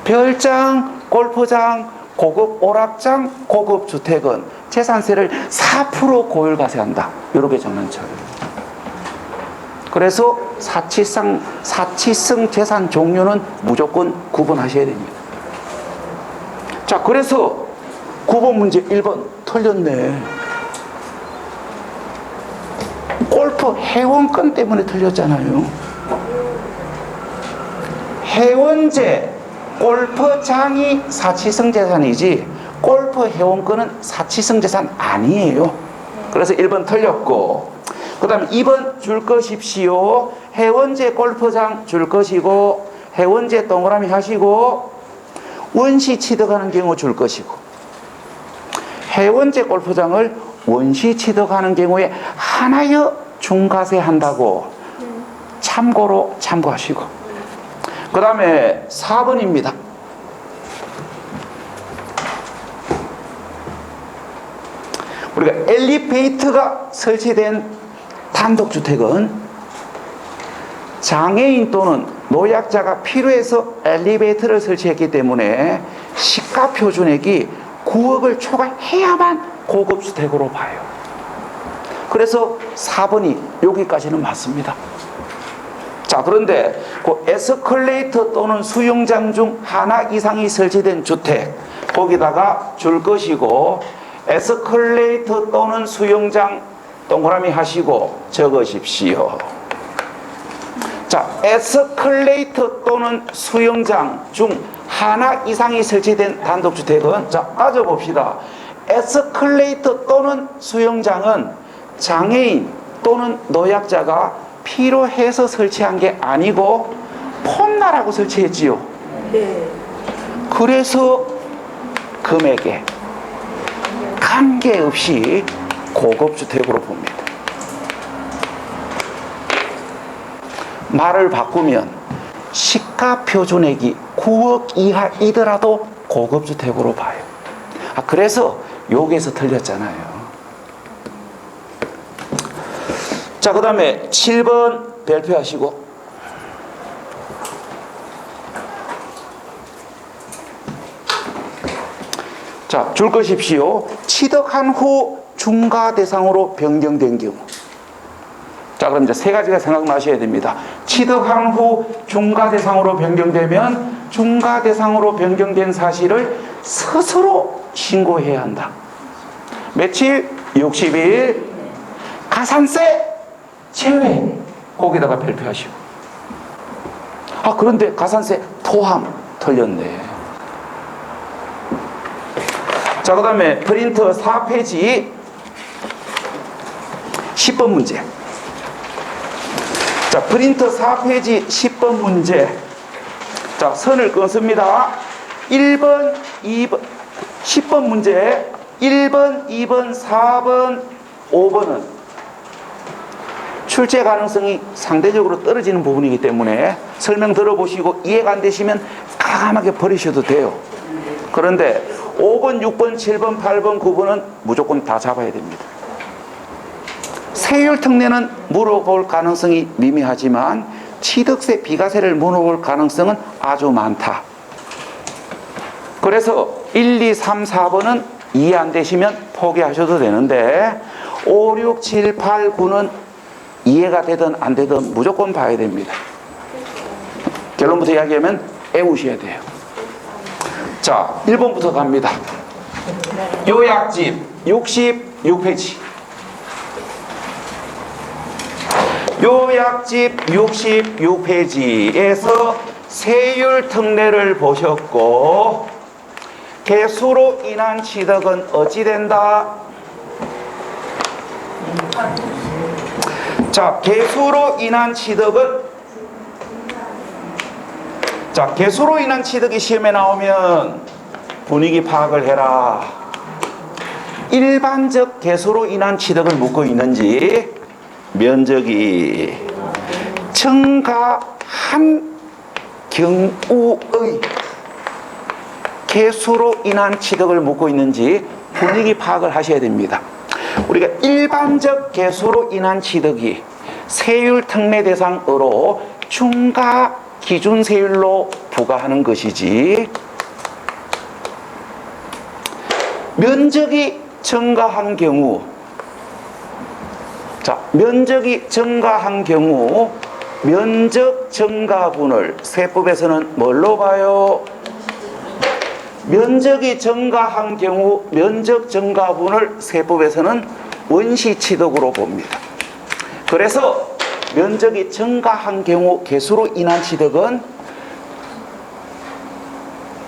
별장, 골프장, 고급 오락장, 고급 주택은 재산세를 4% 고율과세한다. 이렇게 장난쳐요. 그래서 사치성 재산 종류는 무조건 구분하셔야 됩니다. 자, 그래서 9번 문제 1번 틀렸네. 골프 회원권 때문에 틀렸잖아요. 회원제 골프장이 사치성 재산이지 골프 회원권은 사치성 재산 아니에요. 그래서 1번 틀렸고, 그 다음 2번 줄 것입시오. 회원제 골프장 줄 것이고 회원제 동그라미 하시고 원시 취득하는 경우 줄 것이고 회원제 골프장을 원시 취득하는 경우에 하나여 중과세 한다고 참고로 참고하시고, 그 다음에 4번입니다. 우리가 엘리베이터가 설치된 단독주택은 장애인 또는 노약자가 필요해서 엘리베이터를 설치했기 때문에 시가 표준액이 9억을 초과해야만 고급주택으로 봐요. 그래서 4번이 여기까지는 맞습니다. 자, 그런데 그 에스컬레이터 또는 수영장 중 하나 이상이 설치된 주택, 거기다가 줄 것이고, 에스컬레이터 또는 수영장 동그라미 하시고 적으십시오. 자, 에스컬레이터 또는 수영장 중 하나 이상이 설치된 단독주택은, 자, 따져봅시다. 에스컬레이터 또는 수영장은 장애인 또는 노약자가 필요해서 설치한 게 아니고 폼나라고 설치했지요. 네. 그래서 금액에 관계없이 고급주택으로 봅니다. 말을 바꾸면 시가 표준액이 9억 이하이더라도 고급주택으로 봐요. 그래서 여기에서 틀렸잖아요. 자, 그 다음에 7번 발표하시고, 자, 줄 것입시오. 취득한 후 중과 대상으로 변경된 경우. 자, 그럼 이제 세 가지가 생각나셔야 됩니다. 취득한 후 중과 대상으로 변경되면 중과 대상으로 변경된 사실을 스스로 신고해야 한다. 며칠? 60일. 가산세 제외. 거기다가 발표하시고. 그런데 가산세 포함 틀렸네. 자, 그 다음에 프린터 4페이지 10번 문제. 자, 프린터 4페이지 10번 문제. 자, 선을 끊습니다. 1번, 2번, 10번 문제 1번, 2번, 4번, 5번은 출제 가능성이 상대적으로 떨어지는 부분이기 때문에 설명 들어보시고 이해가 안 되시면 과감하게 버리셔도 돼요. 그런데 5번, 6번, 7번, 8번, 9번은 무조건 다 잡아야 됩니다. 세율 특례는 물어볼 가능성이 미미하지만 취득세, 비과세를 물어볼 가능성은 아주 많다. 그래서 1, 2, 3, 4번은 이해 안 되시면 포기하셔도 되는데 5, 6, 7, 8, 9는 이해가 되든 안 되든 무조건 봐야 됩니다. 결론부터 이야기하면 애우셔야 돼요. 자, 1번부터 갑니다. 요약집 66페이지. 요약집 66페이지에서 세율 특례를 보셨고 개수로 인한 취득은 어찌 된다? 자, 개수로 인한 취득은, 자, 개수로 인한 취득이 시험에 나오면 분위기 파악을 해라. 일반적 개수로 인한 취득을 묻고 있는지, 면적이 증가한 경우의 개수로 인한 취득을 묻고 있는지 분위기 파악을 하셔야 됩니다. 우리가 일반적 개수로 인한 취득이 세율 특례 대상으로 중과 기준 세율로 부과하는 것이지, 면적이 증가한 경우, 자, 면적이 증가한 경우 면적 증가분을 세법에서는 뭘로 봐요? 면적이 증가한 경우 면적 증가분을 세법에서는 원시 취득으로 봅니다. 그래서 면적이 증가한 경우 개수로 인한 취득은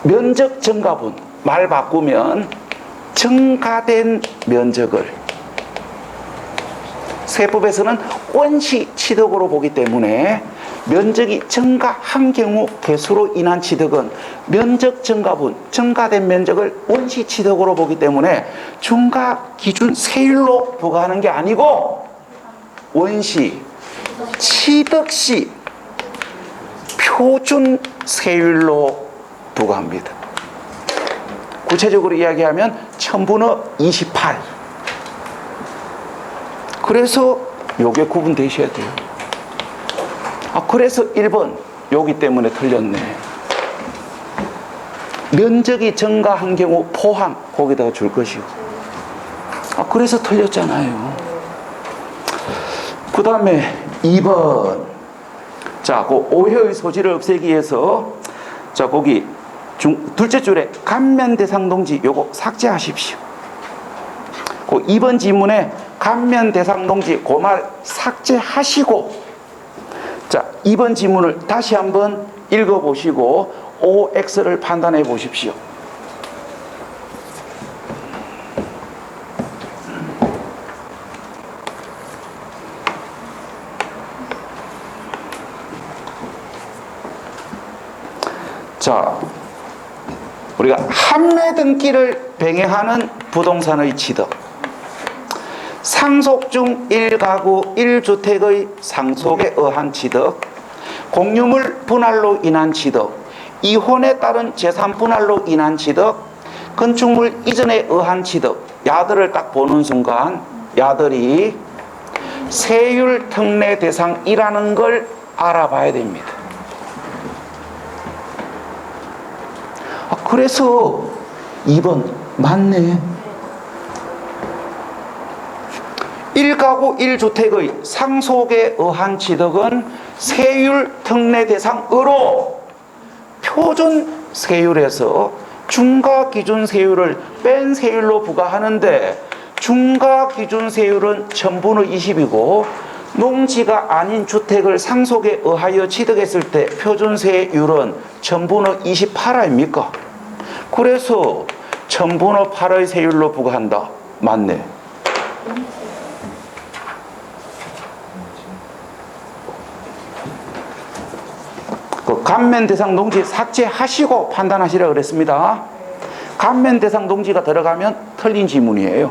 면적 증가분, 말 바꾸면 증가된 면적을 세법에서는 원시 취득으로 보기 때문에 면적이 증가한 경우 개수로 인한 취득은 면적 증가분, 증가된 면적을 원시 취득으로 보기 때문에 중과 기준 세율로 부과하는 게 아니고 원시 취득 시 표준 세율로 부과합니다. 구체적으로 이야기하면 1000분의 28. 그래서 요게 구분되셔야 돼요. 그래서 1번 요기 때문에 틀렸네. 면적이 증가한 경우 포함 거기다가 줄 것이고. 그래서 틀렸잖아요. 그 다음에 2번 자, 그 오해의 소지를 없애기 위해서 자, 거기 둘째 줄에 감면 대상 동지 요거 삭제하십시오. 그 2번 지문에 감면 대상 동지 그 말 삭제하시고, 자, 2번 지문을 다시 한번 읽어보시고 OX를 판단해 보십시오. 자, 우리가 한매 등기를 병행하는 부동산의 취득, 상속 중 1가구 1주택의 상속에 의한 취득, 공유물 분할로 인한 취득, 이혼에 따른 재산 분할로 인한 취득, 건축물 이전에 의한 취득, 야들을 딱 보는 순간 야들이 세율 특례 대상이라는 걸 알아봐야 됩니다. 그래서 2번 맞네. 1가구 1주택의 상속에 의한 취득은 세율 특례 대상으로 표준 세율에서 중과 기준 세율을 뺀 세율로 부과하는데, 중과 기준 세율은 천분의 20이고 농지가 아닌 주택을 상속에 의하여 취득했을 때 표준 세율은 천분의 28 아닙니까? 그래서 천분의 8의 세율로 부과한다. 맞네. 그 감면 대상 농지 삭제하시고 판단하시라 그랬습니다. 감면 대상 농지가 들어가면 틀린 지문이에요.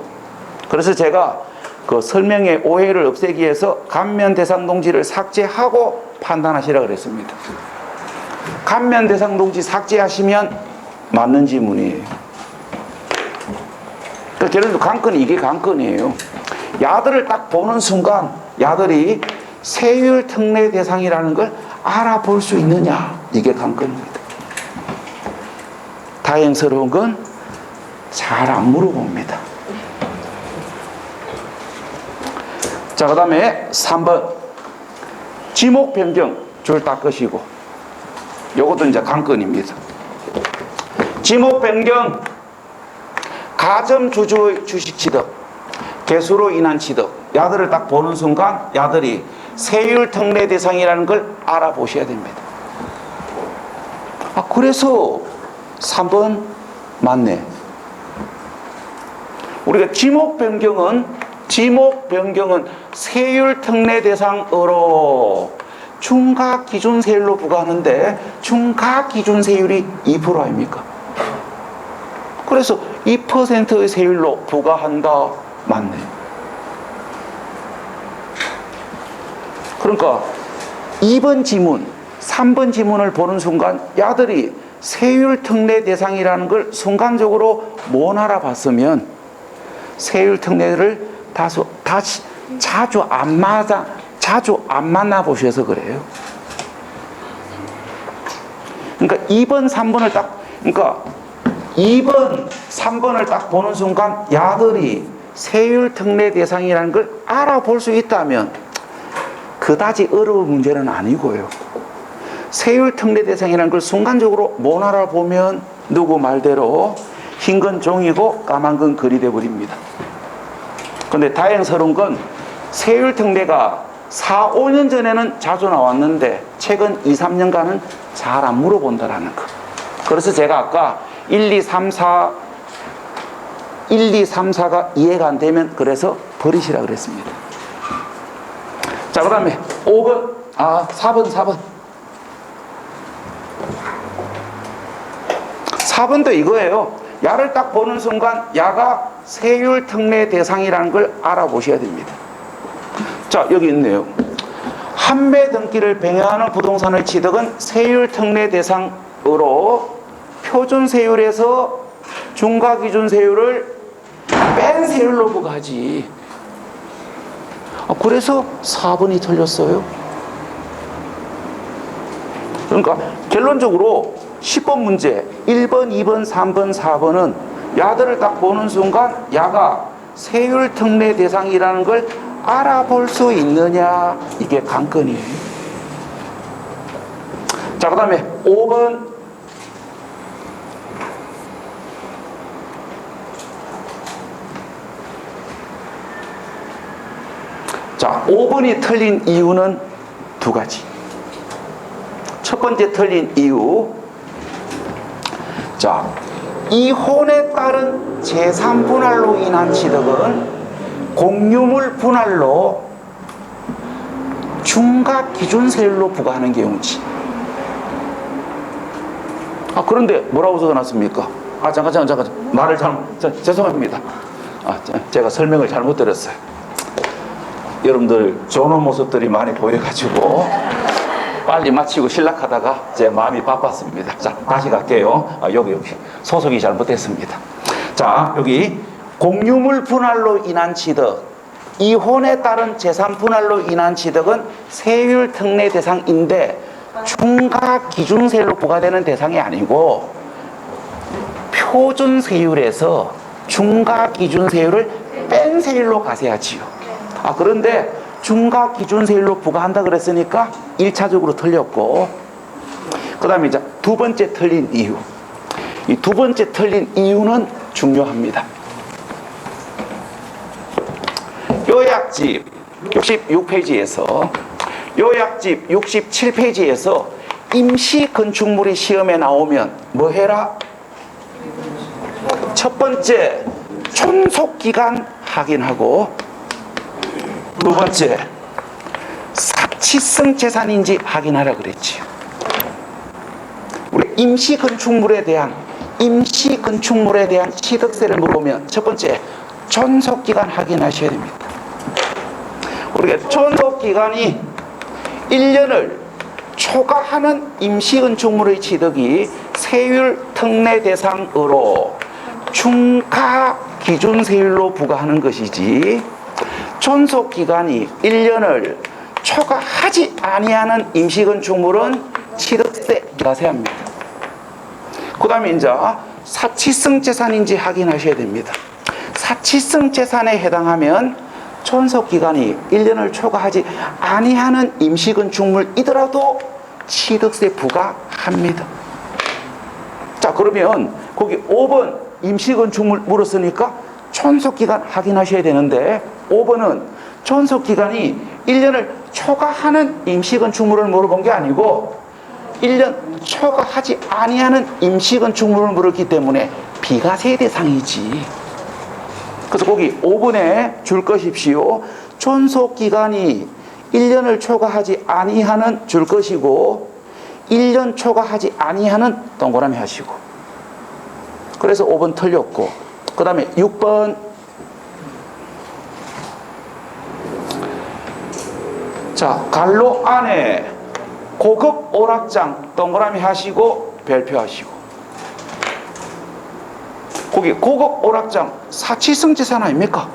그래서 제가 그 설명의 오해를 없애기 위해서 감면 대상 농지를 삭제하고 판단하시라 그랬습니다. 감면 대상 농지 삭제하시면 맞는 지문이에요. 그러니까 결론도 관건이 이게 관건이에요. 야들을 딱 보는 순간 야들이 세율 특례 대상이라는 걸 알아볼 수 있느냐, 이게 관건입니다. 다행스러운 건 잘 안 물어봅니다. 자, 그 다음에 3번 지목 변경 줄 닦으시고, 요것도 이제 관건입니다. 지목 변경, 가점 주주의 주식 취득, 개수로 인한 취득, 야들을 딱 보는 순간 야들이 세율 특례 대상이라는 걸 알아보셔야 됩니다. 그래서 3번 맞네. 우리가 지목 변경은 세율 특례 대상으로 중과 기준 세율로 부과하는데, 중과 기준 세율이 2% 아닙니까? 그래서 2%의 세율로 부과한다. 맞네. 그러니까 2번 지문, 3번 지문을 보는 순간 야들이 세율 특례 대상이라는 걸 순간적으로 못 알아봤으면 세율 특례를 자주 안 만나 보셔서 그래요. 그러니까 2번, 3번을 딱, 그러니까 2번, 3번을 딱 보는 순간 야들이 세율 특례 대상이라는 걸 알아볼 수 있다면 그다지 어려운 문제는 아니고요. 세율 특례 대상이라는 걸 순간적으로 못 알아보면 누구 말대로 흰 건 종이고 까만 건 글이 되어버립니다. 그런데 다행스러운 건 세율 특례가 4, 5년 전에는 자주 나왔는데 최근 2, 3년간은 잘 안 물어본다라는 거. 그래서 제가 아까 1, 2, 3, 4가 이해가 안 되면 그래서 버리시라 그랬습니다. 자, 그 다음에 5번, 4번. 4번도 이거예요. 야를 딱 보는 순간 야가 세율 특례 대상이라는 걸 알아보셔야 됩니다. 자, 여기 있네요. 한매 등기를 병행하는 부동산의 취득은 세율 특례 대상으로 표준 세율에서 중과 기준 세율을 뺀 세율로 부과하지. 그래서 4번이 틀렸어요. 그러니까 결론적으로 10번 문제 1번, 2번, 3번, 4번은 야들을 딱 보는 순간 야가 세율 특례 대상이라는 걸 알아볼 수 있느냐, 이게 관건이에요. 자, 그 다음에 5번. 자, 5번이 틀린 이유는 두 가지. 첫 번째 틀린 이유. 자, 이혼에 따른 재산 분할로 인한 취득은 공유물 분할로 중과 기준세율로 부과하는 경우지. 그런데 뭐라고 적어놨습니까? 잠깐. 말을 죄송합니다. 제가 설명을 잘못 드렸어요. 여러분들 좋은 모습들이 많이 보여가지고 빨리 마치고 실락하다가 제 마음이 바빴습니다. 자, 다시 갈게요. 여기 소속이 잘못됐습니다. 자, 여기 공유물 분할로 인한 취득, 이혼에 따른 재산 분할로 인한 취득은 세율 특례 대상인데 중과 기준세율로 부과되는 대상이 아니고 표준세율에서 중과 기준세율을 뺀 세율로 가세하지요. 그런데 중과 기준세율로 부과한다 그랬으니까 1차적으로 틀렸고, 그 다음에 이제 두 번째 틀린 이유. 이 두 번째 틀린 이유는 중요합니다. 요약집 66페이지에서 요약집 67페이지에서 임시 건축물이 시험에 나오면 뭐 해라? 첫 번째, 존속기간 확인하고, 두 번째, 사치성 재산인지 확인하라 그랬지요. 우리 임시 건축물에 대한 취득세를 물어보면 첫 번째, 존속기간 확인하셔야 됩니다. 우리가 존속기간이 1년을 초과하는 임시 건축물의 취득이 세율 특례 대상으로 중과 기준세율로 부과하는 것이지, 존속기간이 1년을 초과하지 아니하는 임시건축물은 취득세 비과세합니다. 그 다음에 이제 사치성 재산인지 확인하셔야 됩니다. 사치성 재산에 해당하면 존속기간이 1년을 초과하지 아니하는 임시건축물이더라도 취득세 부과합니다. 자, 그러면 거기 5번 임시건축물 물었으니까 존속기간 확인하셔야 되는데, 5번은 존속기간이 1년을 초과하는 임시건축물을 물어본 게 아니고 1년 초과하지 아니하는 임시건축물을 물었기 때문에 비과세 대상이지. 그래서 거기 5번에 줄 것입시오. 존속기간이 1년을 초과하지 아니하는 줄 것이고 1년 초과하지 아니하는 동그라미 하시고. 그래서 5번 틀렸고, 그 다음에 6번. 자, 갈로 안에 고급 오락장 동그라미 하시고 별표하시고. 거기 고급 오락장 사치성 재산 아닙니까?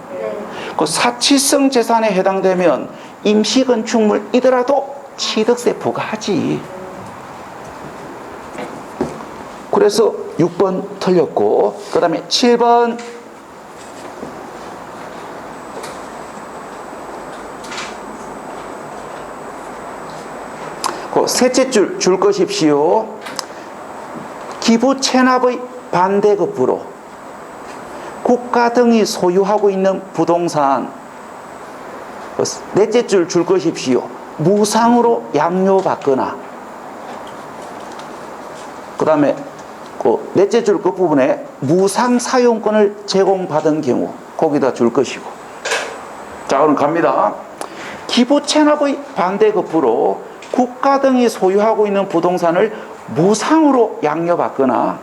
그 사치성 재산에 해당되면 임시건축물이더라도 취득세 부과하지. 그래서 6번 틀렸고, 그 다음에 7번. 그 셋째 줄 것입시오. 기부 체납의 반대급부로 국가 등이 소유하고 있는 부동산. 넷째 줄 것입시오. 무상으로 양료받거나. 그 다음에 그 넷째 줄 끝부분에 무상 사용권을 제공받은 경우 거기다 줄 것이고. 자, 그럼 갑니다. 기부 체납의 반대급부로 국가 등이 소유하고 있는 부동산을 무상으로 양료받거나,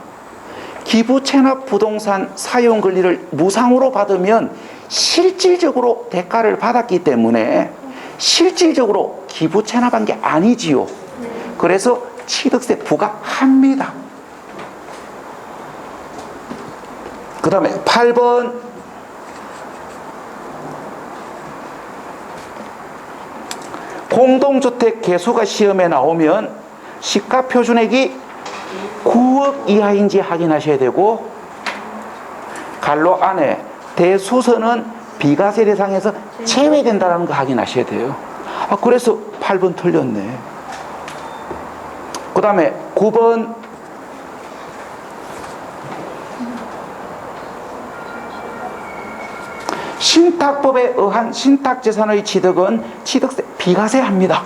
기부 체납 부동산 사용 권리를 무상으로 받으면 실질적으로 대가를 받았기 때문에 실질적으로 기부 체납한 게 아니지요. 그래서 취득세 부과합니다. 그 다음에 8번. 공동주택 개수가 시험에 나오면 시가표준액이 9억 이하인지 확인하셔야 되고, 갈로 안에 대수선은 비과세 대상에서 제외된다는 거 확인하셔야 돼요. 그래서 8번 틀렸네. 그 그 다음에 9번 신탁법에 의한 신탁재산의 취득은 취득세 비과세합니다.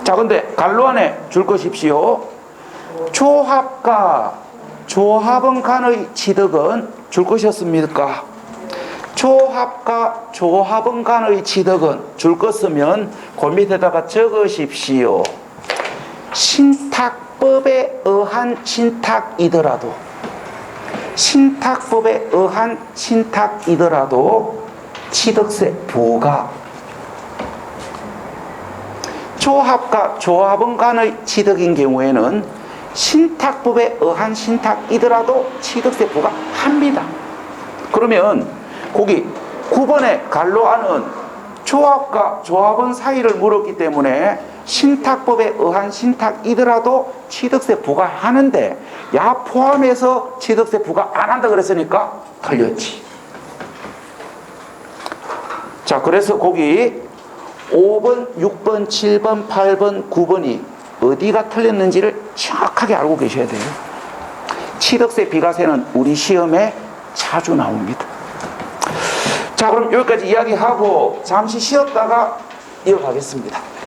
자, 근데 갈로 안에 줄 것입시오. 조합과 조합원 간의 취득은 줄 것이었습니까? 조합과 조합원 간의 취득은 줄 것이면 그 밑에다가 적으십시오. 신탁법에 의한 신탁이더라도, 신탁법에 의한 신탁이더라도 취득세 부과. 조합과 조합원 간의 취득인 경우에는 신탁법에 의한 신탁이더라도 취득세 부과합니다. 그러면 거기 9번의 갈로 안은 조합과 조합원 사이를 물었기 때문에 신탁법에 의한 신탁이더라도 취득세 부과하는데, 야 포함해서 취득세 부과 안 한다 그랬으니까 틀렸지. 자, 그래서 거기 5번, 6번, 7번, 8번, 9번이 어디가 틀렸는지를 정확하게 알고 계셔야 돼요. 취득세 비과세는 우리 시험에 자주 나옵니다. 자, 그럼 여기까지 이야기하고 잠시 쉬었다가 이어가겠습니다.